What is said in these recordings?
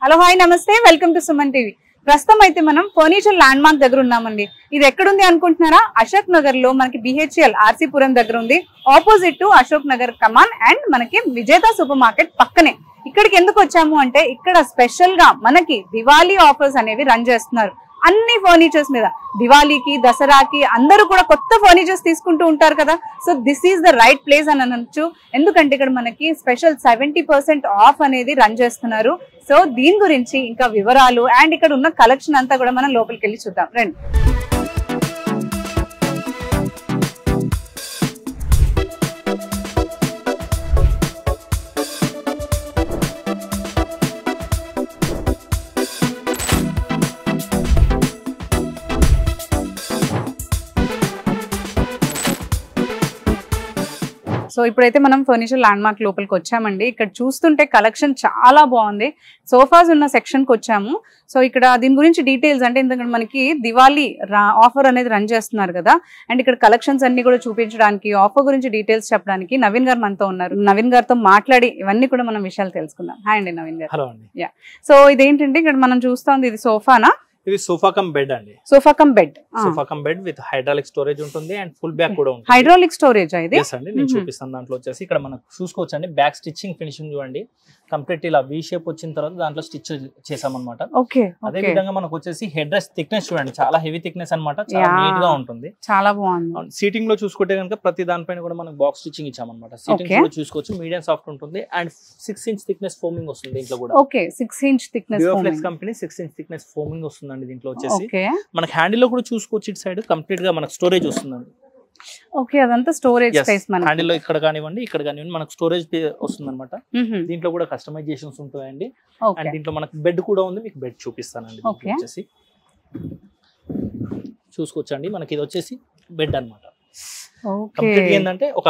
Hello hi నమస్తే welcome to Suman TV. ప్రస్తుతం అయితే మనం ఫర్నిచర్ ల్యాండ్ మార్క్ దగ్గర ఉన్నామండి. ఇది ఎక్కడుంది అనుకుంటున్నారా? అశోక్ నగర్ లో మనకి BHL ఆర్సీపురం దగ్గర ఉంది. Opposite to Ashok Nagar come on and మనకి విజేత సూపర్ మార్కెట్ పక్కనే. ఇక్కడికి ఎందుకు వచ్చాము అంటే ఇక్కడ స్పెషల్ గా మనకి దివాళీ ఆఫర్స్ అనేవి రన్ చేస్తున్నారు. అన్ని ఫర్నిచర్స్ మీద దివాళీకి దసరాకి అందరూ కూడా కొత్త ఫర్నిచర్స్ తీసుకుంటూ ఉంటారు కదా. So this is the right place అని అనొచ్చు. ఎందుకంటే ఇక్కడ మనకి స్పెషల్ 70% ఆఫ్ అనేది రన్ చేస్తున్నారు. సో దీని గురించి ఇంకా వివరాలు అండ్ ఇక్కడ ఉన్న కలెక్షన్ అంతా కూడా మనం లోపలికి వెళ్ళి చూద్దాం రండి. సో ఇప్పుడైతే మనం ఫర్నిచర్ ల్యాండ్ మార్క్ లోపలికి వచ్చామండి. ఇక్కడ చూస్తుంటే కలెక్షన్ చాలా బాగుంది. సోఫాస్ ఉన్న సెక్షన్కి వచ్చాము. సో ఇక్కడ దీని గురించి డీటెయిల్స్ అంటే ఎందుకంటే మనకి దివాళీ ఆఫర్ అనేది రన్ చేస్తున్నారు కదా. అండ్ ఇక్కడ కలెక్షన్స్ అన్ని కూడా చూపించడానికి ఆఫర్ గురించి డీటెయిల్స్ చెప్పడానికి నవీన్ గారు మనతో ఉన్నారు. నవీన్ గారితో మాట్లాడి ఇవన్నీ కూడా మనం విషయాలు తెలుసుకుందాం. హాయ్ అండి నవీన్ గారు. హలో అండి. యా, సో ఇదేంటంటే ఇక్కడ మనం చూస్తాం ఇది సోఫానా? ఇది సోఫా కమ్ బెడ్ అండి. Sofa cum bed. Sofa cum bed with hydraulic storage ఉంటుంది అండ్ ఫుల్ బ్యాక్ కూడా ఉంటుంది. హైడ్రాలిక్ స్టోరేజ్ ఇది? yes అండి, నేను చూపిస్తాను. దాంట్లో వచ్చేసి ఇక్కడ మనం చూసుకోవచ్చు అండి, బ్యాక్ స్టిచ్చింగ్ ఫినిషింగ్ చూడండి. కంప్లీట్ ఇలా వి షేప్ వచ్చిన తర్వాత దాంట్లో స్టిచ్ చేసామన్నమాట. ఓకే. అదే విధంగా మనకు వచ్చేసి హెడ్ రెస్ట్ థిక్నెస్ చూడండి, చాలా హెవీ థిక్నెస్ అన్నమాట. చాలా నీట్ గా ఉంటుంది, చాలా బాగుంది. సీటింగ్ లో చూసుకుంటే కనుక ప్రతి దానిపైన కూడా మనకు బాక్స్ స్టిచ్చింగ్ ఇచ్చామన్నమాట. సీటింగ్ కూడా చూసుకోవచ్చు, మీడియం సాఫ్ట్ ఉంటుంది అండ్ 6 ఇంచ్ థిక్నెస్ ఫోమింగ్ వస్తుంది దీంట్లో కూడా. Okay, 6 inch thickness Duroflex company 6 inch thickness foaming వస్తుందండి దీంట్లో వచ్చేసి. మనకి హ్యాండిల్ లో కూడా చూసుకోవచ్చు, ఇటు సైడ్ కంప్లీట్ గా మనకు స్టోరేజ్ వస్తుందండి. ఓకే, అదంతా స్టోరేజ్ స్పేస్ మనకి. హ్యాండిల్ లో ఇక్కడ కానివ్వండి ఇక్కడ కానివ్వండి మనకు స్టోరేజ్ వస్తుంది అనమాట. దీంట్లో కూడా కస్టమైజేషన్స్ ఉంటాయండి. అండ్ దీంట్లో మనకు బెడ్ కూడా ఉంది, మీకు బెడ్ చూపిస్తానండి. వచ్చేసి చూసుకోవచ్చండి, మనకి ఇది వచ్చేసి బెడ్ అనమాట. కంప్లీట్ ఏంటంటే ఒక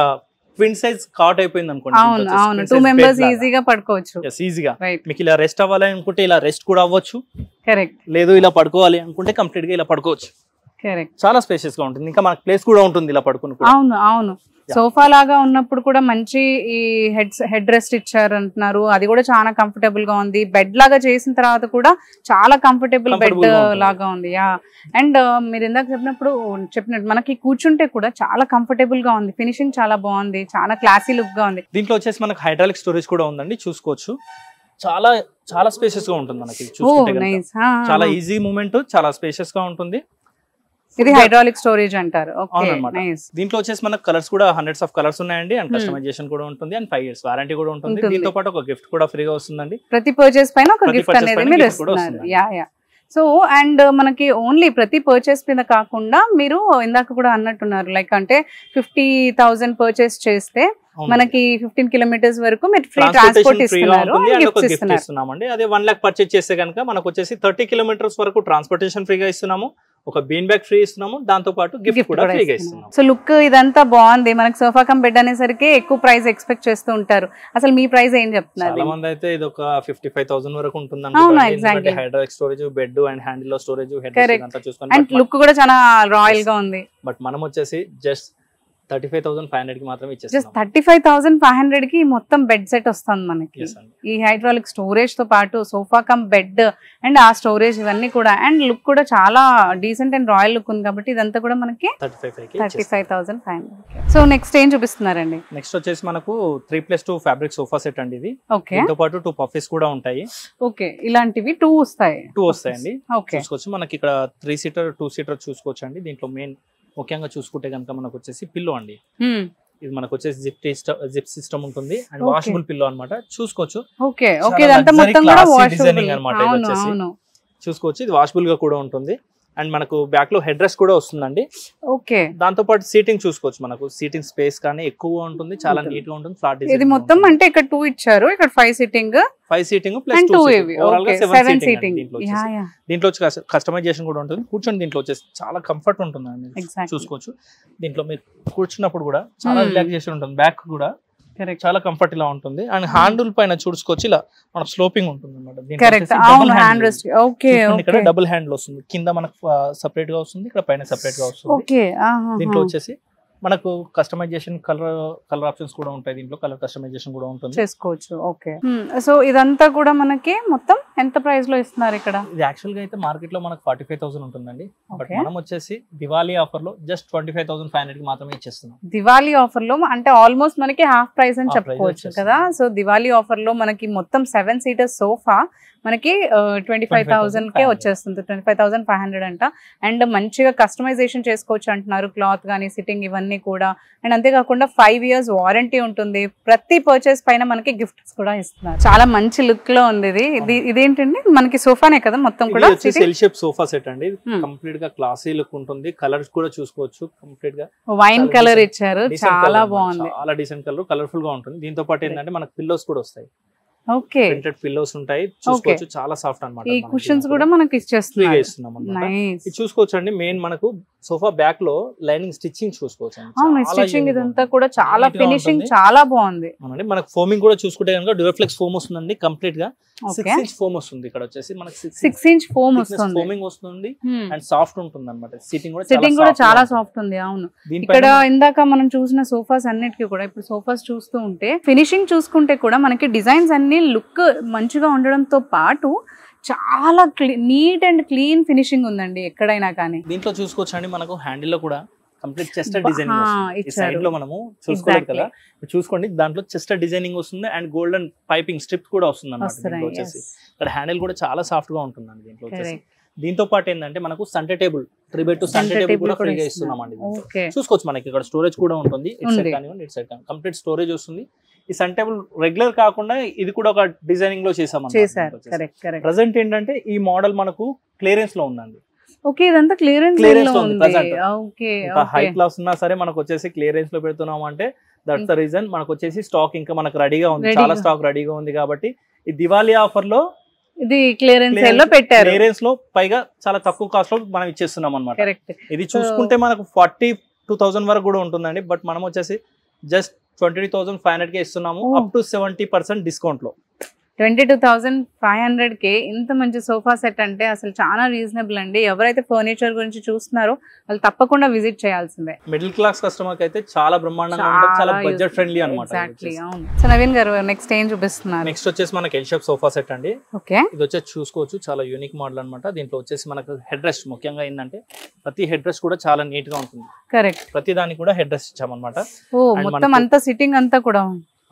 ట్విన్ సైజ్ కాట్ అయిపోయింది అనుకోండి. అవును అవును, 2 మెంబర్స్ ఈజీగా పడుకోవచ్చు. ఈజీగా మీకు ఇలా రెస్ట్ అవ్వాలి అనుకుంటే ఇలా రెస్ట్ కూడా అవ్వచ్చు. కరెక్ట్. లేదు ఇలా పడుకోవాలి అనుకుంటే కంప్లీట్ గా ఇలా పడుకోవచ్చు. కరెక్ట్. చాలా స్పేషియస్ గా ఉంటుంది, ఇంకా మనకి ప్లేస్ కూడా ఉంటుంది ఇలా పడుకుని. అవును అవును, సోఫా లాగా ఉన్నప్పుడు కూడా మంచి ఈ హెడ్ రెస్ట్ ఇచ్చారు అంటున్నారు. అది కూడా చాలా కంఫర్టబుల్ గా ఉంది. బెడ్ లాగా చేసిన తర్వాత కూడా చాలా కంఫర్టబుల్ బెడ్ లాగా ఉంది. యా, అండ్ మీరు ఇందాక చెప్పినట్టు మనకి కూర్చుంటే కూడా చాలా కంఫర్టబుల్ గా ఉంది. ఫినిషింగ్ చాలా బాగుంది, చాలా క్లాసీ లుక్ గా ఉంది. దీంట్లో వచ్చేసి మనకి హైడ్రాలిక్ స్టోరేజ్ కూడా ఉందండి, చూసుకోవచ్చు. చాలా చాలా స్పేషియస్ గా ఉంటుంది మనకి. చూసుకుంటే చాలా ఈజీ మూవ్మెంట్, చాలా స్పేషియస్ గా ఉంటుంది. ఇది హైడ్రాలిక్ స్టోరేజ్ అంటారు. దీంట్లో వచ్చేసి మనకు కలర్స్ కూడా హండ్రెడ్స్ ఆఫ్ కలర్స్ ఉన్నాయండి అండ్ కస్టమైజేషన్ కూడా ఉంటుంది అండ్ 5 years వారంటీ కూడా ఉంటుంది. దీంతో పాటు ఒక గిఫ్ట్ కూడా ఫ్రీగా వస్తుందండి. ప్రతి పర్చేస్ పైన ఒక గిఫ్ట్ అనేది మీరు ఇస్తున్నారు. Yeah yeah. సో అండ్ మనకి ఓన్లీ ప్రతి పర్చేస్ మీద కాకుండా మీరు ఇందాక కూడా అన్నట్టున్నారు, లైక్ అంటే 50,000 పర్చేస్ చేస్తే మనకి 15 kilometers వరకు మీరు ఫ్రీ ట్రాన్స్పోర్ట్ ఇస్తున్నారు. అదే 1 lakh పర్చేస్ చేస్తే కనుక మనకు వచ్చేసి 30 kilometers వరకు ట్రాన్స్పోర్టేషన్ ఫ్రీగా ఇస్తున్నాము, ఒక బీన్ బ్యాగ్ ఫ్రీ ఇస్తున్నాము, దాంతో పాటు గిఫ్ట్ కూడా ఫ్రీగా ఇస్తున్నాము. సో లుక్ ఇదంతా బాగుంది. మనకి సోఫా కమ్ బెడ్ అనేసరికి ఎక్కువ ప్రైస్ ఎక్స్పెక్ట్ చేస్తూ ఉంటారు. అసలు మీ ప్రైస్ ఏం చెప్తున్నారు? చాలా మంది అయితే ఇది ఒక 55,000 వరకు ఉంటుంది అనుకుంటున్నారు. Hydraulic storage, bed and handle లో స్టోరేజ్, హెడ్ అంతా చూసుకొని అండ్ లుక్ కూడా చాలా రాయల్ గా ఉంది. బట్ మనం వచ్చేసి జస్ట్ 35,500 కి మాత్రమే ఇచ్చేస్తాం. జస్ట్ 35,500 కి మొత్తం బెడ్ సెట్ వస్తుంది మనకి. ఈ హైడ్రాలిక్ స్టోరేజ్ తో పాటు సోఫా కమ్ బెడ్ అండ్ ఆ స్టోరేజ్ ఇవన్నీ కూడా అండ్ లుక్ కూడా చాలా డీసెంట్ అండ్ రాయల్ లుక్ ఉంది. కాబట్టి ఇదంతా కూడా మనకి 35,500. సో నెక్స్ట్ ఏం చూపిస్తున్నారండి? నెక్స్ట్ వచ్చేసి మనకు 3+2 ఫ్యాబ్రిక్ సోఫా సెట్ అండి ఇది. ఓకే. దీంతో పాటు 2 పఫీస్ కూడా ఉంటాయి. ఓకే, ఇలాంటివి 2 వస్తాయండి. చూసుకోవచ్చు. మనకి ఇక్కడ 3 seater 2 seater చూసుకోవచ్చు అండి. దీంట్లో మెయిన్ ముఖ్యంగా చూసుకుంటే కనుక మనకు వచ్చేసి పిల్లో అండి. ఇది మనకు వచ్చేసి జిప్ సిస్టమ్ ఉంటుంది అండ్ వాషబుల్ పిల్లో అన్నమాట. చూసుకోవచ్చు. ఓకే ఓకే, ఇదంతా మొత్తం కూడా వాషబుల్ అన్నమాట. ఇది వచ్చేసి చూసుకోవచ్చు, ఇది వాషబుల్ గా కూడా ఉంటుంది అండ్ మనకు బ్యాక్ లో హెడ్ రెస్ట్ కూడా వస్తుందండి. ఓకే. దాంతో పాటు సీటింగ్ చూసుకోవచ్చు, మనకు సీటింగ్ స్పేస్ కానీ ఎక్కువ ఉంటుంది, చాలా నీట్ గా ఉంటుంది. ఫ్లాట్ ఇది మొత్తం అంటే ఇక్కడ 2 ఇచ్చారు, ఇక్కడ 5 సీటింగ్ ప్లస్ 2 ఓవరాల్ గా 7 సీటింగ్. దీంట్లో కస్టమైజేషన్ కూడా ఉంటుంది. కూర్చొని దీంట్లో వచ్చేసి చాలా కంఫర్ట్ ఉంటుందండి. చూసుకోవచ్చు, దీంట్లో మీరు కూర్చున్నప్పుడు కూడా చాలా రిలాక్సేషన్ ఉంటుంది. బ్యాక్ కూడా చాలా కంఫర్ట్ ఇలా ఉంటుంది అండ్ హ్యాండిల్ పైన చూసుకోవచ్చు, ఇలా మన స్లోపింగ్ ఉంటుంది అన్నమాట. ఇక్కడ డబుల్ హ్యాండిల్ వస్తుంది, కింద మనకు సెపరేట్ గా వస్తుంది, ఇక్కడ పైన సెపరేట్ గా వస్తుంది. దీంట్లో వచ్చేసి మనకు కస్టమైజేషన్ కలర్ ఆప్షన్స్ కూడా ఉంటాయి దీంట్లో, కలర్ కస్టమైజేషన్ కూడా ఉంటుంది, చేసుకోవచ్చు. ఓకే. సో ఇదంతా కూడా మనకి మొత్తం ఎంత ప్రైస్ లో ఇస్తున్నారు ఇక్కడ? ఇది యాక్చువల్ గా అయితే మార్కెట్ లో మనకు 45,000 ఉంటుందండి. బట్ మనం వచ్చేసి దివాళీ ఆఫర్ లో జస్ట్ 25,500 కి మాత్రమే ఇచ్చేస్తున్నాం. దివాళీ ఆఫర్ లో అంటే ఆల్మోస్ట్ మనకి హాఫ్ ప్రైస్ అని చెప్పుకోవచ్చు కదా. సో దివాళీ ఆఫర్ లో మనకి మొత్తం 7 సీటర్ సోఫా మనకి 25,000 కే వచ్చేస్తుంది. 25,500 అంట. అండ్ మంచిగా కస్టమైజేషన్ చేసుకోవచ్చు అంటున్నారు, క్లాత్ గానీ సిట్టింగ్ ఇవన్నీ కూడా. అండ్ అంతేకాకుండా 5 years వారంటీ ఉంటుంది. ప్రతి పర్చేస్ పైన మనకి గిఫ్ట్స్ కూడా ఇస్తున్నారు. చాలా మంచి లుక్ లో ఉంది ఇది. ఇదేంటండి మనకి సోఫానే కదా మొత్తం కూడా? ఎల్ షేప్ సోఫా సెట్ అండి. కంప్లీట్ గా క్లాసీ లుక్ ఉంటుంది. కలర్స్ కూడా చూసుకోవచ్చు. కంప్లీట్ గా వైన్ కలర్ ఇచ్చారు, చాలా బాగుంది, చాలా డీసెంట్ కలర్, కలర్ఫుల్ గా ఉంటుంది. దీంతో పాటు ఏంటంటే మనకు పిల్లోస్ కూడా వస్తాయి. ఓకే, ప్రింటెడ్ పిల్లోస్ ఉంటాయి, చూసుకోవచ్చు. చాలా సాఫ్ట్ అన్నమాట. ఈ కుషన్స్ కూడా మనకి ఇచ్చేస్తున్నాం. ఇది చూసుకోవచ్చు అండి. మెయిన్ మనకు సోఫా బ్యాక్ లో లైనింగ్ స్టిచ్చింగ్ చూసుకోవచ్చు. స్టిచ్చింగ్ ఇదంతా కూడా చాలా ఫినిషింగ్ చాలా బాగుంది. మనకు ఫోమింగ్ కూడా చూసుకుంటే కనుక డ్యూరఫ్లెక్స్ ఫోమ్ వస్తుందండి. కంప్లీట్ గా 6 inch ఫోమ్ వస్తుంది. ఇక్కడ వచ్చేసి మనకి 6 inch ఫోమ్ వస్తుంది, ఫోమింగ్ వస్తుంది అండ్ సాఫ్ట్ ఉంటుంది అన్నమాట. సిట్టింగ్ కూడా చాలా సాఫ్ట్ ఉంది. అవును, ఇక్కడ ఇందాక మనం చూసిన సోఫాస్ అన్నిటికీ కూడా ఇప్పుడు సోఫాస్ చూస్తూ ఉంటే ఫినిషింగ్ చూసుకుంటే కూడా మనకి డిజైన్స్ అన్ని లుక్ మంచిగా ఉండడంతో పాటు చాలా నీట్ అండ్ క్లీన్ ఫినిషింగ్ ఉందండి ఎక్కడైనా కానీ. దీంట్లో చూసుకోవచ్చు అండి మనకు హ్యాండిల్ లో కూడా కంప్లీట్ చెస్ట్ డిజైనింగ్ సైడ్ లో మనము చూసుకోలేదు కదా, చూసుకోండి. దాంట్లో చెస్ట్ డిజైనింగ్ వస్తుంది అండ్ గోల్డెన్ పైపింగ్ స్ట్రిప్ కూడా వస్తుంది అన్నమాట. వచ్చేసి ఇక్కడ హ్యాండిల్ కూడా చాలా సాఫ్ట్ గా ఉంటుందండి దీంట్లో వచ్చేసి. దీంతో పాటు ఏంటంటే మనకు సంటే టేబుల్ 3x2 సంటే టేబుల్ కూడా ఫ్రీగా ఇస్తున్నామండి. చూసుకోవచ్చు. మనకి ఇక్కడ స్టోరేజ్ కూడా ఉంటుంది. ఇట్ సైడ్ కానివ్వండి ఇట్ సైడ్ కానివ్వండి కంప్లీట్ స్టోరేజ్ వస్తుంది. ఈ సన్ టేబుల్ రెగ్యులర్ కాకుండా ఇది కూడా ఒక డిజైనింగ్ లో చేసామన్నమాట. ప్రెసెంట్ ఏంటంటే ఈ మోడల్ మనకు క్లియరెన్స్ లో ఉందండి. ఓకే, ఇదంతా క్లియరెన్స్ లో ఉంది. ఓకే, హై క్లాస్ ఉన్నా సరే మనకు వచ్చేసి క్లియరెన్స్ లో పెడుతున్నాం అంటే దట్స్ ద రీజన్. మనకు వచ్చేసి స్టాక్ ఇంకా మనకు రెడీగా ఉంది, చాలా స్టాక్ రెడీగా ఉంది. కాబట్టి ఈ దివాళీ ఆఫర్ లో ఇది క్లియరెన్స్ లో పెట్టారు. క్లియరెన్స్ లో పైగా చాలా తక్కువ కాస్ట్ లో మనం ఇచ్చేస్తున్నాం అన్నమాట. ఇది చూసుకుంటే మనకు 42,000 వరకు కూడా ఉంటుందండి. బట్ మనం వచ్చేసి జస్ట్ 22,500 కే ఇస్తున్నాము, అప్ టు 70% డిస్కౌంట్ లో. 22,500 కే ఇంత మంచి సోఫా సెట్ అంటే అసలు చాలా రీజనబుల్ అండి. ఎవరైతే ఫర్నిచర్ గురించి చూస్తున్నారో వాళ్ళు తప్పకుండా విజిట్ చేయాల్సిందే. మిడిల్ క్లాస్ కస్టమర్ కి అయితే చాలా బ్రహ్మాండంగా ఉంటుంది, చాలా బడ్జెట్ ఫ్రెండ్లీ అన్నమాట. ఎగ్జాక్ట్లీ, అవును. సో నవీన్ గారు నెక్స్ట్ ఏం చూపిస్తున్నారు? నెక్స్ట్ వచ్చేసి మనకి ఎల్ షేప్ సోఫా సెట్ అండి. ఓకే, ఇది వచ్చేసి చూసుకోవచ్చు చాలా యూనిక్ మోడల్ అన్నమాట. దీంట్లో వచ్చేసి మనకు హెడ్ రెస్ట్ ముఖ్యంగా ఏంటంటే ప్రతి హెడ్ రెస్ట్ కూడా చాలా నీట్ గా ఉంటుంది. కరెక్ట్, ప్రతి దానికి కూడా హెడ్ రెస్ట్ ఇచ్చామన్నమాట. మొత్తం అంతా సిట్టింగ్ అంతా కూడా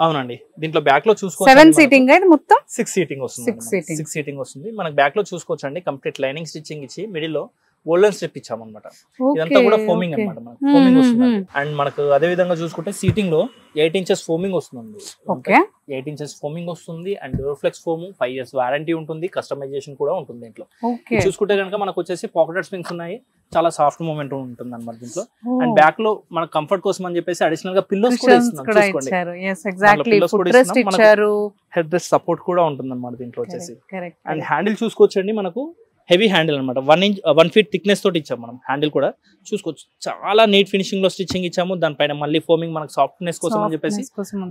అవునండి. దీంట్లో బ్యాక్ లో చూసుకోవచ్చు 7 సీటింగ్ అయితే మొత్తం 6 సీటింగ్ వస్తుంది. 6 సీటింగ్ వస్తుంది. మనకి బ్యాక్ లో చూసుకోవచ్చు అండి. కంప్లీట్ లైనింగ్ స్టిచ్చింగ్ ఇచ్చి మిడిల్ లో గోల్డెన్ స్ట్రిప్ ఇచ్చామన్నమాట. ఇదంతా కూడా ఫోమింగ్ అన్నమాట. మనకు ఫోమింగ్ వస్తుంది. అండ్ మనకు అదే విధంగా చూసుకుంటే సీటింగ్ లో 8 inches ఫోమింగ్ వస్తుంది. ఓకే, 8 inches ఫోమింగ్ వస్తుంది అండ్ డ్యూరఫ్లెక్స్ ఫోమ్ 5 years వారంటీ ఉంటుంది. కస్టమైజేషన్ కూడా ఉంటుంది దీంట్లో. చూసుకుంటే కనుక మనకు వచ్చేసి పాకెట్ స్ప్రింగ్స్ ఉన్నాయి, చాలా సాఫ్ట్ మూమెంట్ ఉంటుంది అన్నమాట దీంట్లో. అండ్ బ్యాక్ లో మన కంఫర్ట్ కోసం అని చెప్పేసి అడిషనల్ గా పిల్లోస్ కూడా ఇస్తున్నాం. హెడ్ రెస్ట్ సపోర్ట్ కూడా ఉంటుంది అన్నమాట దీంట్లో వచ్చేసి. అండ్ హ్యాండిల్ చూసుకోవచ్చు అండి. మనకు హెవీ హ్యాండిల్ అనమాట. 1 feet థిక్నెస్ తోటి ఇచ్చాము మనం హ్యాండిల్ కూడా. చూసుకోవచ్చు చాలా నీట్ ఫినిషింగ్ లో స్టిచ్చింగ్ ఇచ్చాము. దానిపైన మళ్ళీ ఫోమింగ్ మనకు సాఫ్ట్నెస్ కోసం అని చెప్పేసి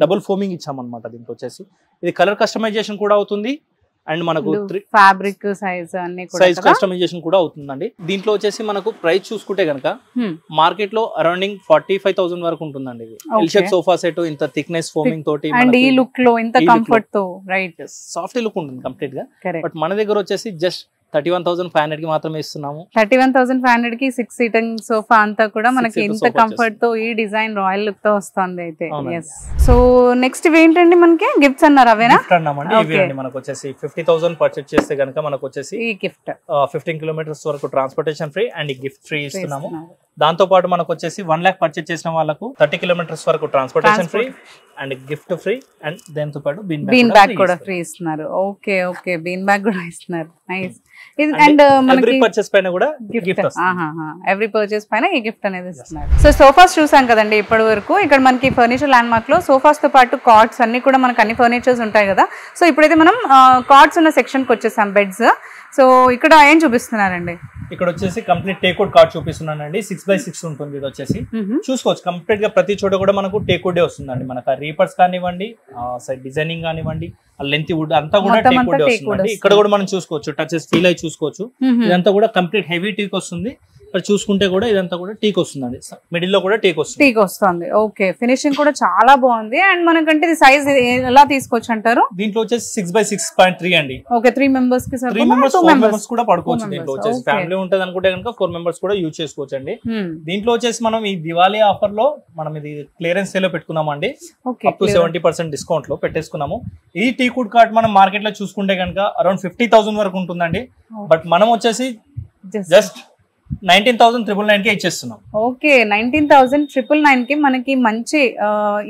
డబుల్ ఫోమింగ్ ఇచ్చాము అనమాట దీంట్లో వచ్చేసి. ఇది కలర్ కస్టమైజేషన్ కూడా అవుతుంది అండ్ మనకు ఫ్యాబ్రిక్ సైజ్ కస్టమైజేషన్ కూడా అవుతుందండి. దీంట్లో వచ్చేసి మనకు ప్రైస్ చూసుకుంటే కనుక మార్కెట్ లో అరౌండింగ్ 45,000 వరకు ఉంటుందండి. ఇది ఎల్ షేప్ సోఫా సెట్ ఇంత థిక్నెస్ ఫోమింగ్ తోటి అండ్ ఈ లుక్ లో ఇంత కంఫర్ట్ తో రైట్ సాఫ్ట్ లుక్ ఉంటుంది కంప్లీట్ గా. బట్ మన దగ్గర వచ్చేసి జస్ట్ 31,500 కి మాత్రమే ఇస్తున్నాము. 31,500 కి 6 సీటింగ్ సోఫా అంతా కూడా మనకి ఇంత కంఫర్ట్ తో ఈ డిజైన్ రాయల్ లుక్ తో వస్తుంది అయితే. సో నెక్స్ట్ ఏంటండి మనకి గిఫ్ట్స్ అన్నారు అవేనా? మనకు వచ్చేసి 50,000 పర్చేస్ చేస్తే కనుక మనకు వచ్చేసి ఈ గిఫ్ట్ 15 kilometers వరకు transportation free and gift free ఇస్తున్నాము. దాంతో పాటు మనకు వచ్చేసి 1 lakh పర్చేస్ చేసిన వాళ్ళకు 30 kilometers వరకు transportation free and gift free and దాంతో పాటు బీన్ బ్యాగ్ కూడా ఫ్రీ ఇస్తున్నారు. ఓకే ఓకే, బీన్ బ్యాగ్ కూడా ఇస్తున్నారు. నైస్. అండ్ ఎవ్రీ పర్చేస్ పైన కూడా గిఫ్ట్ ఎవ్రీ పర్చేస్ పైన ఈ గిఫ్ట్ అనేది ఇస్తున్నారు. సో సోఫాస్ చూసాం కదండి ఇప్పటి వరకు. ఇక్కడ మనకి ఫర్నిచర్ ల్యాండ్ మార్క్ లో సోఫాస్ తో పాటు కార్డ్స్ అన్ని కూడా మనకు అన్ని ఫర్నిచర్స్ ఉంటాయి కదా. సో ఇప్పుడైతే మనం కార్డ్స్ ఉన్న సెక్షన్ కి వచ్చేసాం, బెడ్స్. సో ఇక్కడ ఏం చూపిస్తున్నారండి? ఇక్కడ వచ్చేసి కంప్లీట్ టేక్వుడ్ కార్డ్ చూపిస్తున్నానండి. 6x6 ఉంటుంది. ఇది వచ్చేసి చూసుకోవచ్చు కంప్లీట్ గా ప్రతి చోట కూడా మనకు టేక్వుడ్ వస్తుందండి. మనకు రీపర్స్ కానివ్వండి, సైడ్ డిజైనింగ్ కానివ్వండి, లెంత్ వుడ్ అంతా కూడా టేక్వుడ్ వస్తుంది. ఇక్కడ కూడా మనం చూసుకోవచ్చు టచెస్ ఫీల్ అయి చూసుకోవచ్చు. ఇదంతా కూడా కంప్లీట్ హెవీ టీక్ వస్తుంది చూసుకుంటే కూడా ఇదంతా కూడా టీక్ వస్తుందండి, మిడిల్ లో కూడా టీక్ వస్తుంది. ఓకే, ఫినిషింగ్ కూడా చాలా బాగుంది. అండ్ మనకంటే ఇది సైజ్ ఎలా తీసుకోవచ్చు అంటారు? దీంట్లో వచ్చేసి 6x6.3 అండి. ఓకే, 3 మెంబర్స్ కి 3 మెంబర్స్ 4 మెంబర్స్ కూడా పడుకోవచ్చు. దీంట్లో వచ్చేసి ఫ్యామిలీ ఉంటది అనుకుంటే కనుక 4 మెంబర్స్ కూడా యూజ్ చేసుకోవచ్చు అండి. దీంట్లో వచ్చేసి మనం ఈ దివాళీ ఆఫర్ లో మనం ఇది క్లియరెన్స్ సేల్ లో పెట్టుకున్నామండి. అప్ టు 70% డిస్కౌంట్ లో పెట్టేసుకున్నాము. ఈ టీకుడ్ కార్ట్ మనం మార్కెట్ లో చూసుకుంటే కనుక అరౌండ్ 50,000 వరకు ఉంటుందండి. బట్ మనం వచ్చేసి జస్ట్ 19,999 కి ఇచ్చేస్తున్నాం. ఓకే, 19,999 కి మనకి మంచి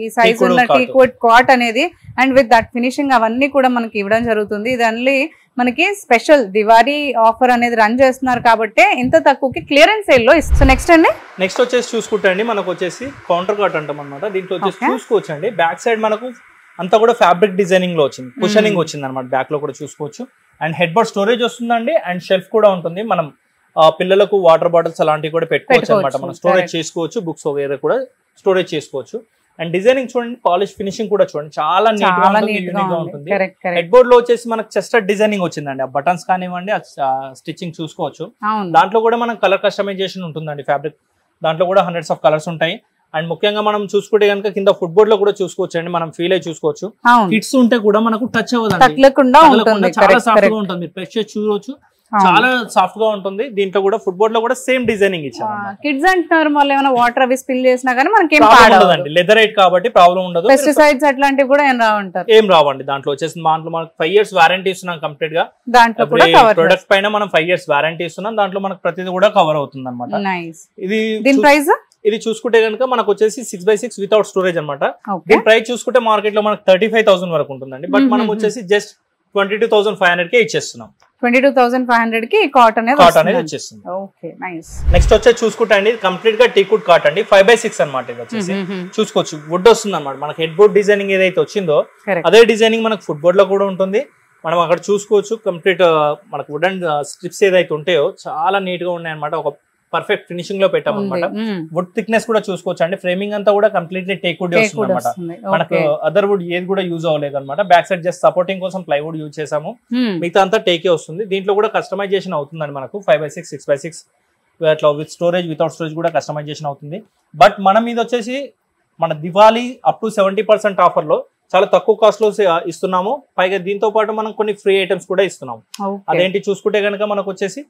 ఈ సైజ్ ఉన్న టీకుడ్ కార్ట్ అనేది అండ్ విత్ దట్ ఫినిషింగ్ అవన్నీ కూడా మనకి ఇవ్వడం జరుగుతుంది. ఇది ఓన్లీ మనకి స్పెషల్ దివాళీ ఆఫర్ అనేది రన్ చేస్తున్నారు కాబట్టి ఇంత తక్కువకి క్లియరెన్స్ సేల్ లో ఇస్తుంది. నెక్స్ట్ వచ్చేసి చూసుకుంటే అండి మనకు వచ్చేసి కౌంటర్ కార్ట్ అంటాం అనమాట. దీంట్లో వచ్చేసి చూసుకోవచ్చు అండి, బ్యాక్ సైడ్ మనకు అంతా కూడా ఫ్యాబ్రిక్ డిజైనింగ్ లో వచ్చింది, కుషనింగ్ వచ్చింది అనమాట. బ్యాక్ లో కూడా చూసుకోవచ్చు. అండ్ హెడ్ బోర్డ్ స్టోరేజ్ వస్తుందండి. అండ్ షెల్ఫ్ కూడా ఉంటుంది. మనం పిల్లలకు వాటర్ బాటిల్స్ అలాంటివి కూడా పెట్టుకోవచ్చు అనమాట. మనం స్టోరేజ్ చేసుకోవచ్చు, బుక్స్ వేరే కూడా స్టోరేజ్ చేసుకోవచ్చు. అండ్ డిజైనింగ్ చూడండి, పాలిష్ ఫినిషింగ్ కూడా చూడండి, చాలా నీట్ గా ఉంటుంది. హెడ్ బోర్డ్ లో వచ్చేసి మనకు చెస్ట్ డిజైనింగ్ వచ్చిందండి. ఆ బటన్స్ కానివ్వండి, స్టిచ్చింగ్ చూసుకోవచ్చు. దాంట్లో కూడా మనం కలర్ కస్టమైజేషన్ ఉంటుందండి. ఫ్యాబ్రిక్ దాంట్లో కూడా హండ్రెడ్స్ ఆఫ్ కలర్స్ ఉంటాయి. అండ్ ముఖ్యంగా మనం చూసుకుంటే కనుక కింద ఫుట్బోర్డ్ లో కూడా చూసుకోవచ్చు అండి, మనం ఫీల్ అయ్యి చూసుకోవచ్చు. కిట్స్ ఉంటే కూడా మనకు టచ్ అవ్వదండి, చాలా సాఫ్ట్ గా ఉంటుంది. మీరు ప్రెస్ చేసి చూడవచ్చు, చాలా సాఫ్ట్ గా ఉంటుంది. దీంట్లో కూడా ఫుట్బోర్డ్ లో కూడా సేమ్ డిజైనింగ్ ఇచ్చారు. కిడ్స్ అంటున్నారు, మళ్ళీ ఏమైనా వాటర్ అవి స్పిల్ చేసినా కానీ మనకి ఉండదండి, లెదరైట్ కాబట్టి ప్రాబ్లం ఉండదు. పెస్టిసైడ్స్ అట్లాంటివి కూడా ఏం రావండి. దాంట్లో వచ్చేసి దాంట్లో మనకు 5 years వారంటీ ఇస్తున్నాం కంప్లీట్ గా. దాంట్లో ప్రొడక్ట్ పైన మనం 5 years వారంటీ ఇస్తున్నాం. దాంట్లో మనకు ప్రతిదీ కూడా కవర్ అవుతుంది అనమాట. ఇది దీని ప్రైస్ ఇది చూసుకుంటే కనుక మనకు వచ్చేసి 6x6 వితౌట్ స్టోరేజ్ అనమాట. దీని ప్రైస్ చూసుకుంటే మార్కెట్ లో మనకు 35,000 వరకు ఉంటుందండి. బట్ మనం వచ్చేసి జస్ట్ 22,500 కే ఇచ్చేస్తున్నాం. 22,500 కి కాట్ అనేది ఇచ్చేస్తుంది. Okay, nice. నెక్స్ట్ వచ్చేసి చూసుకుంటే అండి కంప్లీట్ గా టీకుడ్ కాట్ అండి. 5x6 అనమాట. ఇది వచ్చేసి చూసుకోవచ్చు, వుడ్ వస్తుంది అనమాట. మనకి హెడ్ బోర్డ్ డిజైనింగ్ ఏదైతే వచ్చిందో అదే డిజైనింగ్ మనకు ఫుట్బోర్డ్ లో కూడా ఉంటుంది. మనం అక్కడ చూసుకోవచ్చు కంప్లీట్ మనకు వుడెన్ స్ట్రిప్స్ ఏదైతే ఉంటాయో చాలా నీట్ గా ఉన్నాయి అనమాట. ఒక పర్ఫెక్ట్ ఫినిషింగ్ లో పెట్టాం అనమాట. వుడ్ థిక్నెస్ కూడా చూసుకోవచ్చు అండి. ఫ్రేమింగ్ అంతా కూడా కంప్లీట్లీ టేక్ వుడ్ వస్తుంది అనమాట. మనకు అదర్ వుడ్ ఏది కూడా యూజ్ అవ్వలేదు అనమాట. బ్యాక్ సైడ్ జస్ట్ సపోర్టింగ్ కోసం ప్లైవుడ్ యూజ్ చేసాము, మిగతా అంతా టేకే వస్తుంది. దీంట్లో కూడా కస్టమైజేషన్ అవుతుందండి మనకు. 5x6 6x6 అట్లా విత్ స్టోరేజ్ వితౌట్ స్టోరేజ్ కూడా కస్టమైజేషన్ అవుతుంది. బట్ మనం ఇది వచ్చేసి మన దివాళీ అప్ టు 70% ఆఫర్ లో చాలా తక్కువ కాస్ట్ లో ఇస్తున్నాము. పైగా దీంతో పాటు మనం కొన్ని ఫ్రీ ఐటమ్స్ కూడా ఇస్తున్నాము. అదేంటి చూసుకుంటే కనుక మనకు వచ్చేసి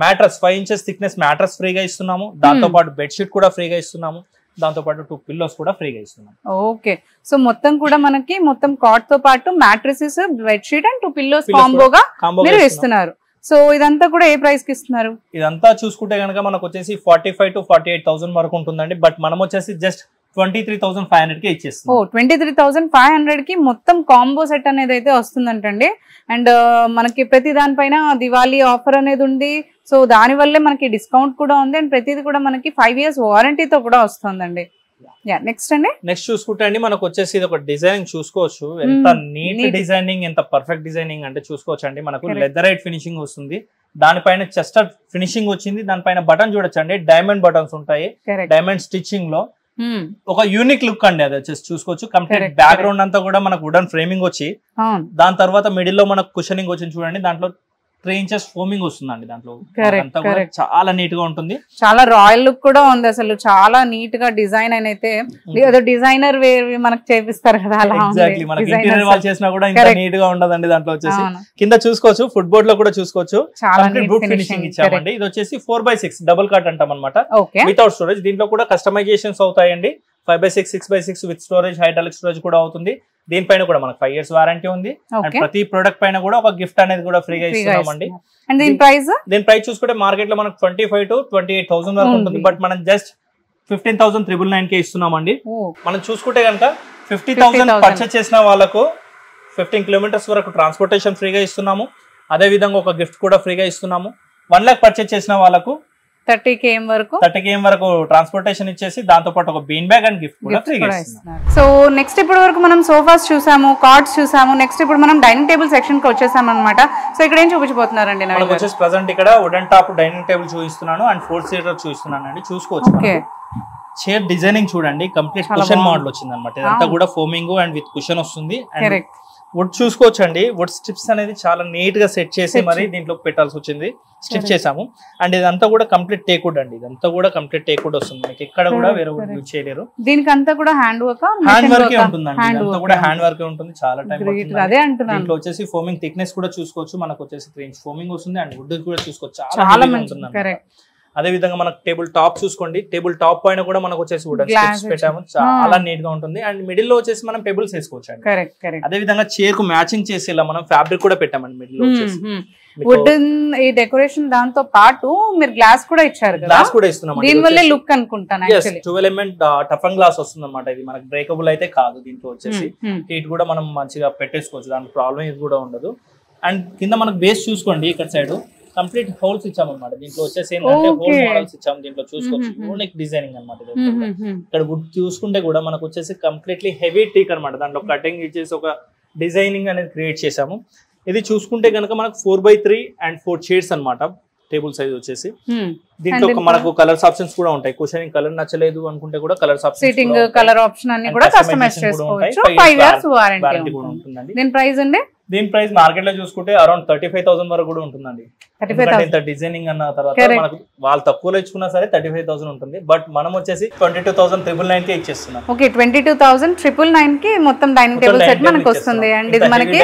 మ్యాట్రస్ 5 inches థిక్నెస్ మ్యాట్రస్ ఫ్రీగా ఇస్తున్నాము. దాంతో పాటు బెడ్షీట్ కూడా ఫ్రీగా ఇస్తున్నాము. దాంతో పాటు 2 పిల్లోస్ కూడా ఫ్రీగా ఇస్తున్నాం. ఓకే, సో మొత్తం కూడా మనకి మొత్తం కాట్ తో పాటు మ్యాట్రసెస్, బెడ్షీట్ అండ్ 2 పిల్లోస్ కాంబోగా మీరు ఇస్తున్నారు. సో ఇదంతా కూడా ఏ ప్రైస్ కి ఇస్తున్నారు? ఇదంతా చూసుకుంటే కనుక మనకు వచ్చేసి 45,000 to 48,000 వరకు ఉంటుందండి. బట్ మనం వచ్చేసి జస్ట్ 23,500 కి ఇచ్చేస్తాం. 23,500 కి మొత్తం కాంబో సెట్ అనేది అయితే వస్తుందంటండి. అండ్ మనకి ప్రతి దానిపైన దివాళీ ఆఫర్ అనేది ఉంది. సో దాని వల్లే మనకి డిస్కౌంట్ కూడా ఉంది. అండ్ ప్రతిది కూడా మనకి 5 years వారంటీతో కూడా వస్తుందండి. నెక్స్ట్ అండి, నెక్స్ట్ చూసుకుంటే అండి మనకు వచ్చేసి ఇది ఒక డిజైనింగ్ చూసుకోవచ్చు. ఎంత నీట్ డిజైనింగ్, ఎంత పర్ఫెక్ట్ డిజైనింగ్ అంటే చూసుకోవచ్చు అండి. మనకు లెదరైట్ ఫినిషింగ్ వస్తుంది. దానిపైన చెస్టర్ ఫినిషింగ్ వచ్చింది. దానిపైన బటన్ చూడొచ్చు అండి, డైమండ్ బటన్స్ ఉంటాయి. డైమండ్ స్టిచ్చింగ్ లో ఒక యూనిక్ లుక్ అండి. అది వచ్చేసి చూసుకోవచ్చు. కంప్లీట్ బ్యాక్గ్రౌండ్ అంతా కూడా మనకు వుడెన్ ఫ్రేమింగ్ వచ్చి దాని తర్వాత మిడిల్ లో మనకు కుషనింగ్ వచ్చింది చూడండి. దాంట్లో 3 inches ఫోమింగ్ వస్తుందండి. దాంట్లో చాలా నీట్ గా ఉంటుంది. చాలా రాయల్ లుక్ కూడా ఉంది. అసలు చాలా నీట్ గా డిజైన్ అయితే డిజైనర్ మనకు చేపిస్తారు కదా, అలా ఎగ్జాక్ట్లీ మనకి ఇంటీరియర్ వాల్ చేసినా కూడా ఇంత నీట్ గా ఉండదండి. దాంట్లో వచ్చేసి కింద చూసుకోవచ్చు, ఫుట్బోర్డ్ లో కూడా చూసుకోవచ్చు, కంప్లీట్ ఫినిషింగ్ ఇచ్చామండి. ఇది వచ్చేసి 4x6 డబుల్ కాట్ అంటాం అనమాట, వితౌట్ స్టోరేజ్. దీంట్లో కూడా కస్టమైజేషన్స్ అవుతాయండి. 5x6 6x6 with storage, hydraulic storage కూడా అవుతుంది. దీనిపైన కూడా మనకు 5 years వారంటీ ఉంది. అండ్ ప్రతి ప్రొడక్ట్ పైన కూడా ఒక గిఫ్ట్ అనేది కూడా ఫ్రీగా ఇస్తున్నామండి. దీని ప్రైస్ చూసుకుంటే మార్కెట్ లో మనకు 25,000 to 28,000 వరకు ఉంటుంది. బట్ మనం జస్ట్ 15,999 కే ఇస్తున్నామండి. మనం చూసుకుంటే కనుక 50,000 పర్చేస్ చేసిన వాళ్ళకు 15 kilometers వరకు ట్రాన్స్పోర్టేషన్ ఫ్రీగా ఇస్తున్నాము. అదే విధంగా ఒక గిఫ్ట్ కూడా ఫ్రీగా ఇస్తున్నాము. 1 lakh పర్చేస్ చేసిన వాళ్ళకు 30 km వరకు ట్రాన్స్పోర్టేషన్ ఇచ్చేసి దాంతో పాటు ఒక బీన్ బ్యాగ్ అండ్ గిఫ్ట్ కూడా ఫ్రీగా ఇస్తున్నాం. సో నెక్స్ట్ ఇప్పటి వరకు మనం సోఫాస్ చూసాము, కార్డ్స్ చూసాము. నెక్స్ట్ ఇప్పుడు మనం డైనింగ్ టేబుల్ సెక్షన్ కి వచ్చేసాం అనమాట. సో ఇక్కడ ఏం చూపించబోతున్నారండి? మనకు వచ్చేసి ప్రెసెంట్ ఇక్కడ వుడెన్ టాప్ డైనింగ్ టేబుల్ చూపిస్తున్నాను అండ్ 4-seater చూపిస్తున్నాను అండి. చూసుకోవచ్చు. చైర్ డిజైనింగ్ చూడండి, కంప్లీట్ కుషన్ మోడల్ వచ్చింది అనమాట. ఇదంతా కూడా ఫోమింగ్ అండ్ విత్ కుషన్ వస్తుంది. అండ్ వుడ్ చూసుకోవచ్చండి. వుడ్ స్ట్రిప్స్ అనేది చాలా నీట్ గా సెట్ చేసి మరి దీంట్లో పెట్టాల్సి వచ్చింది, స్టిచ్ చేసాము. అండ్ ఇదంతా కూడా కంప్లీట్ టేక్ వుడ్ అండి, ఇదంతా కూడా కంప్లీట్ టేక్ వుడ్ వస్తుంది, మీకు ఎక్కడ కూడా వేరే వుడ్ యూజ్ చేయలేరు. దీనికి అంతా కూడా హ్యాండ్ వర్క్ ఉంటుందండి, ఇదంతా కూడా హ్యాండ్ వర్క్ ఉంటుంది, చాలా టైం పడుతుంది. దీంట్లో వచ్చేసి ఫోమింగ్ థిక్నెస్ కూడా చూసుకోవచ్చు, మనకు వచ్చేసి 3 ఇంచ్ ఫోమింగ్ వస్తుంది. అండ్ వుడ్ కూడా చూసుకోవచ్చు, చాలా ఉంటుంది. అదే విధంగా మనకు టేబుల్ టాప్ చూసుకోండి, టేబుల్ టాప్ పైన కూడా మనకు వచ్చేసి వుడెన్ స్టిక్స్ పెట్టాము, చాలా నీట్ గా ఉంటుంది. అండ్ మిడిల్ లో వచ్చేసి మనం పెబుల్స్ వేసుకోవచ్చు అండి. అదే విధంగా చైర్ కు మ్యాచింగ్ చేసేలా మనం ఫ్యాబ్రిక్ కూడా పెట్టామండి మిడిల్ లో వచ్చేసి. వుడెన్ ఈ డెకరేషన్ దాంతో పాటు మీరు గ్లాస్ కూడా ఇచ్చారు కదా, గ్లాస్ కూడా ఇస్తున్నాం, దీని వల్లే లుక్ అనుకుంటాను. 12 mm టఫన్ గ్లాస్ వస్తుంది అనమాట, ఇది మనకు బ్రేకబుల్ అయితే కాదు. దీంట్లో వచ్చేసి హీట్ కూడా మనం మంచిగా పెట్టేసుకోవచ్చు, దానికి ప్రాబ్లం ఇది కూడా ఉండదు. అండ్ కింద మనకు బేస్ చూసుకోండి, ఇక్కడ సైడ్ కంప్లీట్ హోల్స్ ఇచ్చామన్నమాట. దీంట్లో వచ్చేసి ఏంటంటే హోల్ మోడల్స్ ఇచ్చాము, దీంట్లో చూసుకోవచ్చు యూనిక్ డిజైనింగ్ అనమాట. ఇక్కడ వుడ్ చూసుకుంటే కూడా మనకు వచ్చేసి కంప్లీట్లీ హెవీ టీక్ అనమాట, దాంట్లో కటింగ్ ఇచ్చేసి ఒక డిజైనింగ్ అనేది క్రియేట్ చేసాము. ఇది చూసుకుంటే కనుక మనకు 4x3 and 4 షేడ్స్ అనమాట టేబుల్ సైజ్ వచ్చేసి. దీంట్లో మనకు కలర్స్ ఆప్షన్స్ కూడా ఉంటాయి, కుషనింగ్ కలర్ నచ్చలేదు అనుకుంటే కూడా colours option, sitting colour option అన్ని కూడా కస్టమైజ్ చేసుకోవచ్చు. 5 years వారంటీ కూడా ఉంటుందండి. దీని ప్రైస్ అండి, దీని ప్రైస్ మార్కెట్ లో చూసుకుంటే అరౌండ్ 35,000 వరకు కూడా ఉంటుందండి. ఇంత డిజైనింగ్ అన్న తర్వాత మనకు వాళ్ళు తక్కువలో ఇచ్చుకున్నా సరే 35,000 ఉంటుంది. బట్ మనం వచ్చేసి 22,999 కి ఇచ్చేస్తున్నాం. ఓకే, 22,999 కి మొత్తం డైనింగ్ టేబుల్ సెట్ మనకు వస్తుంది. అండ్ ఇది మనకి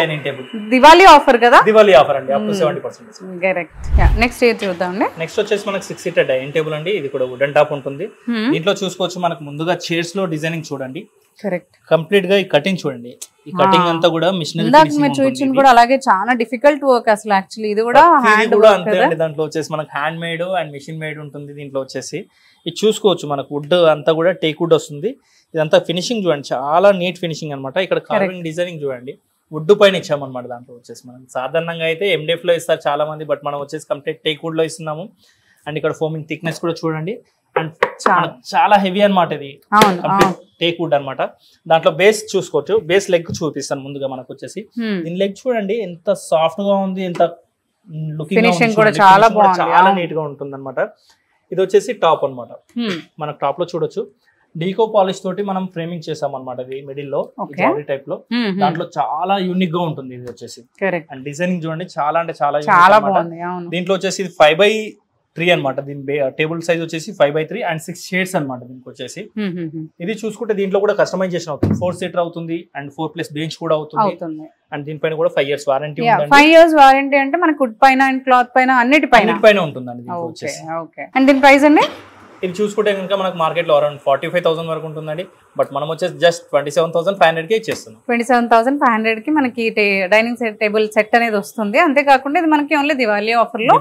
దివాళీ ఆఫర్ కదా, దివాళీ ఆఫర్ అండి, అప్ టు 70%. కరెక్ట్. నెక్స్ట్ ఏది చూద్దాండి. నెక్స్ట్ వచ్చేసి మనకి 6 seater డైనింగ్ టేబుల్ అండి, ఇది కూడా వుడెన్ టాప్ ఉంటుంది. దీంట్లో చూసుకోవచ్చు మనకు ముందుగా చైర్స్ లో డిజైనింగ్ చూడండి, కరెక్ట్. కంప్లీట్ గా ఈ కటింగ్ చూడండి, ఈ కటింగ్ అంతా కూడా మిషనరీ చూపించింది కూడా అలాగే చాలా డిఫికల్ట్ వర్క్ అసలు. యాక్చువల్లీ ఇది కూడా హ్యాండ్ కూడా అంతే అండి, దాంట్లో వచ్చేసి మనకు hand made and machine made ఉంటుంది. దీంట్లో వచ్చేసి ఇది చూసుకోవచ్చు మనకు వుడ్ అంతా కూడా టేక్ వుడ్ వస్తుంది. ఇదంతా ఫినిషింగ్ చూడండి, చాలా నీట్ ఫినిషింగ్ అనమాట. ఇక్కడ కార్వింగ్ డిజైనింగ్ చూడండి, వుడ్ పైన ఇచ్చామన్నమాట. దాంట్లో వచ్చేసి మనం సాధారణంగా అయితే MDF లో ఇస్తారు చాలా మంది, బట్ మనం వచ్చేసి కంప్లీట్ టేక్ వుడ్ లో ఇస్తున్నాము. అండ్ ఇక్కడ ఫోమింగ్ థిక్నెస్ కూడా చూడండి, అండ్ చాలా హెవీ అనమాట, ఇది టేక్ వుడ్ అనమాట. దాంట్లో బేస్ చూసుకోవచ్చు, బేస్ లెగ్ చూపిస్తాను ముందుగా. మనకు వచ్చేసి దీని లెగ్ చూడండి ఎంత సాఫ్ట్ గా ఉంది, ఎంత లుకింగ్ కూడా చాలా నీట్ గా ఉంటుంది అనమాట. ఇది వచ్చేసి టాప్ అనమాట, మనకు టాప్ లో చూడొచ్చు డీకో పాలిష్ తోటి మనం ఫ్రేమింగ్ చేసాం అనమాట. ఇది మిడిల్ లో జాలీ టైప్ లో, దాంట్లో చాలా యూనిక్ గా ఉంటుంది ఇది వచ్చేసి. అండ్ డిజైనింగ్ చూడండి చాలా అంటే చాలా బాగుంది. దీంట్లో వచ్చేసి 5x3 అనమాట, దీని టేబుల్ సైజ్ వచ్చేసి 5x3 and 6 షేడ్స్ అనమాట దీనికి వచ్చేసి. ఇది చూసుకుంటే దీంట్లో కూడా కస్టమైజేషన్ అవుతుంది, 4 seater అవుతుంది అండ్ 4+ బెంచ్ కూడా అవుతుంది. అండ్ దీనిపైన కూడా 5 years వారంటీ ఉంటుంది. 5 years వారంటీ అంటే మనకు వుడ్ పైన అండ్ క్లాత్ పైన అన్నిటిపైన ఉంటుందండి దీంట్లో వచ్చేసి. అండ్ దీని ప్రైస్ అండి, ఇది చూసుకుంటే కనుక మనకు మార్కెట్ లో అరౌండ్ 45,000 వరకు ఉంటుందండి. బట్ మనం వచ్చేసి జస్ట్ 27,500 కి ఇచ్చేస్తున్నాం. 27,500 కి మనకి డైనింగ్ టేబుల్ సెట్ అనేది వస్తుంది. అంతేకాకుండా ఇది మనకి ఓన్లీ దివాళీ ఆఫర్ లో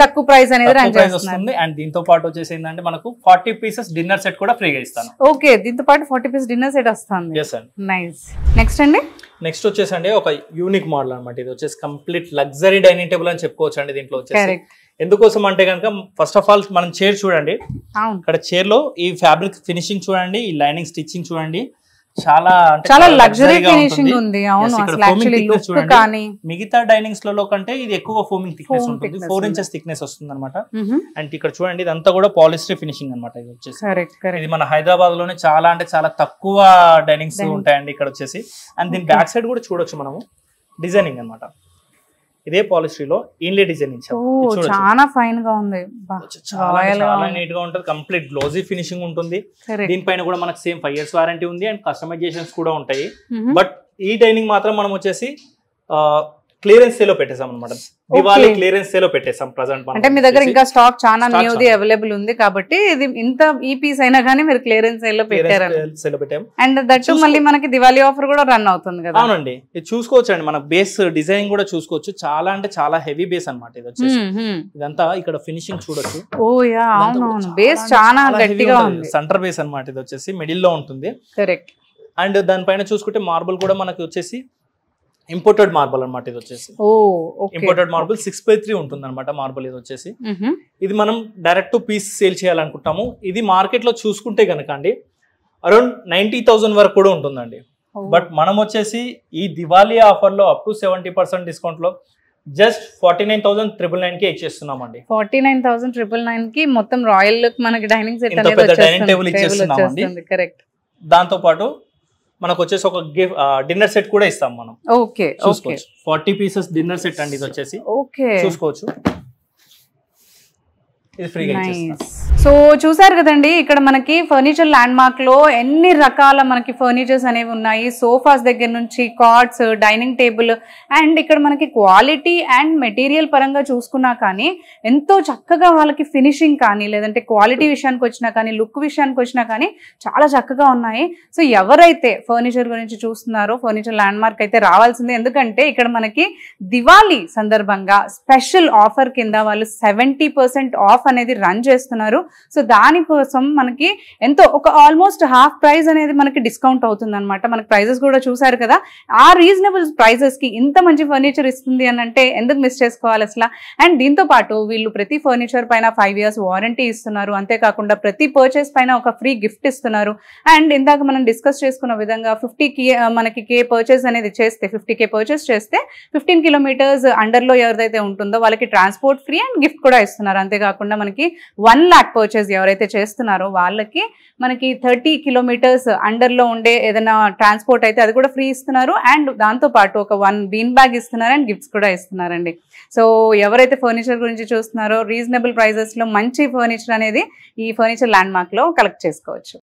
తక్కువ ప్రైస్ అనేది వస్తుంది. అండ్ దీంతో పాటు వచ్చేసి ఏంటంటే మనకు 40 pieces డిన్నర్ సెట్ కూడా ఫ్రీగా ఇస్తాను. ఓకే, దీంతో పాటు 40 pieces డిన్నర్ సెట్ వస్తుంది. నైస్. నెక్స్ట్ అండి, నెక్స్ట్ వచ్చేసి అండి ఒక యూనిక్ మోడల్ అనమాట. ఇది వచ్చేసి కంప్లీట్ లగ్జరీ డైనింగ్ టేబుల్ అని చెప్పుకోవచ్చు అండి. దీంట్లో వచ్చేసి ఎందుకోసం అంటే కనుక ఫస్ట్ ఆఫ్ ఆల్ మనం చైర్ చూడండి, ఇక్కడ చైర్ లో ఈ ఫ్యాబ్రిక్ ఫినిషింగ్ చూడండి, ఈ లైనింగ్ స్టిచ్చింగ్ చూడండి, చాలా లగ్జరీ ఫినిషింగ్ ఉంది. అవును, అసలు యాక్చువల్లీ లుక్ కానీ మిగతా డైనింగ్స్ లలో కంటే ఇది ఎక్కువ ఫోమింగ్ థిక్నెస్ ఉంటుంది, 4 inches థిక్నెస్ వస్తుంది అనమాట. అండ్ ఇక్కడ చూడండి ఇదంతా కూడా పాలిస్టర్ ఫినిషింగ్ అనమాట. ఇది వచ్చేసి ఇది మన హైదరాబాద్ లోనే చాలా అంటే చాలా తక్కువ డైనింగ్స్ ఉంటాయండి ఇక్కడ వచ్చేసి. అండ్ దీని బ్యాక్ సైడ్ కూడా చూడొచ్చు మనము డిజైనింగ్ అనమాట. ఇదే పాలిస్టరీలో ఇన్లే డిజైన్ ఇచ్చాము, చాలా ఫైన్ గా ఉంది, చాలా నీట్ గా ఉంటుంది, కంప్లీట్ గ్లోజీ ఫినిషింగ్ ఉంటుంది. దీనిపైన కూడా మనకు సేమ్ 5 years వారంటీ ఉంది అండ్ కస్టమైజేషన్స్ కూడా ఉంటాయి. బట్ ఈ డైనింగ్ మాత్రం మనం వచ్చేసి క్లియరెన్స్ సేల్ లో పెట్టేసాం అనమాట. దివాళీ క్లియరెన్స్ సేల్ లో పెట్టేసాం ప్రెజెంట్. అంటే మీ దగ్గర ఇంకా స్టాక్ చాలా న్యూది అవైలబుల్ ఉంది కాబట్టి ఇది ఇంత ఈ పీస్ అయినా కానీ మీరు క్లియరెన్స్ సేల్ లో పెట్టారు. అండ్ దట్ మళ్ళీ మనకి దివాళీ ఆఫర్ కూడా రన్ అవుతుంది కదా. అవునండి, ఇది చూసుకోవచ్చు అండి, మన బేస్ డిజైనింగ్ కూడా చూసుకోవచ్చు, చాలా అంటే చాలా హెవీ బేస్ అనమాట. ఇది వచ్చేసి ఇదంతా ఇక్కడ ఫినిషింగ్ చూడొచ్చు. ఓ యా, అవునవును, బేస్ చాలా గట్టిగా ఉంది. సెంటర్ బేస్ అనమాట. ఇది వచ్చేసి మిడిల్ లో ఉంటుంది. కరెక్ట్. అండ్ దానిపైన చూసుకుంటే మార్బుల్ కూడా మనకి వచ్చేసి ఇంపోర్టెడ్ మార్బుల్ అనమాట. ఇది వచ్చేసి ఇంపోర్టెడ్ మార్బుల్ 6x3 ఉంటుంది అనమాట మార్బుల్. ఇది వచ్చేసి ఇది మనం డైరెక్ట్ పీస్ సేల్ చేయాలనుకుంటాము. ఇది మార్కెట్ లో చూసుకుంటే కనుక అండి అరౌండ్ 90,000 వరకు కూడా ఉంటుందండి. బట్ మనం వచ్చేసి ఈ దివాళీ ఆఫర్ లో అప్ టు 70% డిస్కౌంట్ లో జస్ట్ 49,999 కి ఇచ్చేస్తున్నామండి. 49,999 కి మొత్తం రాయల్ లుక్ మనకి డైనింగ్ సెట్ డైనింగ్ టేబుల్ ఇచ్చేస్తున్నామండి. కరెక్ట్. దాంతో పాటు మనకు వచ్చేసి ఒక గిఫ్ట్ డిన్నర్ సెట్ కూడా ఇస్తాం మనం. ఓకే చూసుకోవచ్చు 40 pieces డిన్నర్ సెట్ అండి ఇది వచ్చేసి. ఓకే చూసుకోవచ్చు ఇది ఫ్రీగా ఇచ్చేస్తాం. సో చూసారు కదండి, ఇక్కడ మనకి ఫర్నిచర్ ల్యాండ్ మార్క్ లో ఎన్ని రకాల మనకి ఫర్నిచర్స్ అనేవి ఉన్నాయి. సోఫాస్ దగ్గర నుంచి కార్డ్స్, డైనింగ్ టేబుల్, అండ్ ఇక్కడ మనకి క్వాలిటీ అండ్ మెటీరియల్ పరంగా చూసుకున్నా కానీ ఎంతో చక్కగా వాళ్ళకి ఫినిషింగ్ కానీ లేదంటే క్వాలిటీ విషయానికి వచ్చినా కానీ లుక్ విషయానికి వచ్చినా కానీ చాలా చక్కగా ఉన్నాయి. సో ఎవరైతే ఫర్నిచర్ గురించి చూస్తున్నారో ఫర్నిచర్ ల్యాండ్ మార్క్ అయితే రావాల్సిందే. ఎందుకంటే ఇక్కడ మనకి దివాళీ సందర్భంగా స్పెషల్ ఆఫర్ కింద వాళ్ళు 70% ఆఫ్ అనేది రన్ చేస్తున్నారు. సో దానికోసం మనకి ఎంతో ఒక ఆల్మోస్ట్ హాఫ్ ప్రైస్ అనేది మనకి డిస్కౌంట్ అవుతుంది అనమాట. మనకి ప్రైజెస్ కూడా చూసారు కదా, ఆ రీజనబుల్ ప్రైజెస్ కి ఇంత మంచి ఫర్నిచర్ ఇస్తుంది అని అంటే ఎందుకు మిస్ చేసుకోవాలి అసలు. అండ్ దీంతో పాటు వీళ్ళు ప్రతి ఫర్నిచర్ పైన 5 years వారంటీ ఇస్తున్నారు. అంతేకాకుండా ప్రతి పర్చేస్ పైన ఒక ఫ్రీ గిఫ్ట్ ఇస్తున్నారు. అండ్ ఇందాక మనం డిస్కస్ చేసుకున్న విధంగా 50K పర్చేస్ అనేది చేస్తే 50K పర్చేస్ చేస్తే 15 kilometers అండర్లో ఎవరైతే ఉంటుందో వాళ్ళకి ట్రాన్స్పోర్ట్ ఫ్రీ అండ్ గిఫ్ట్ కూడా ఇస్తున్నారు. అంతేకాకుండా మనకి 1 lakh పర్చేస్ ఎవరైతే చేస్తున్నారో వాళ్ళకి మనకి 30 kilometers అండర్లో ఉండే ఏదైనా ట్రాన్స్పోర్ట్ అయితే అది కూడా ఫ్రీ ఇస్తున్నారు. అండ్ దాంతో పాటు ఒక 1 bean bag ఇస్తున్నారు అండ్ గిఫ్ట్స్ కూడా ఇస్తున్నారండి. సో ఎవరైతే ఫర్నిచర్ గురించి చూస్తున్నారో రీజనబుల్ ప్రైజెస్ లో మంచి ఫర్నిచర్ అనేది ఈ ఫర్నిచర్ ల్యాండ్ మార్క్ లో కలెక్ట్ చేసుకోవచ్చు.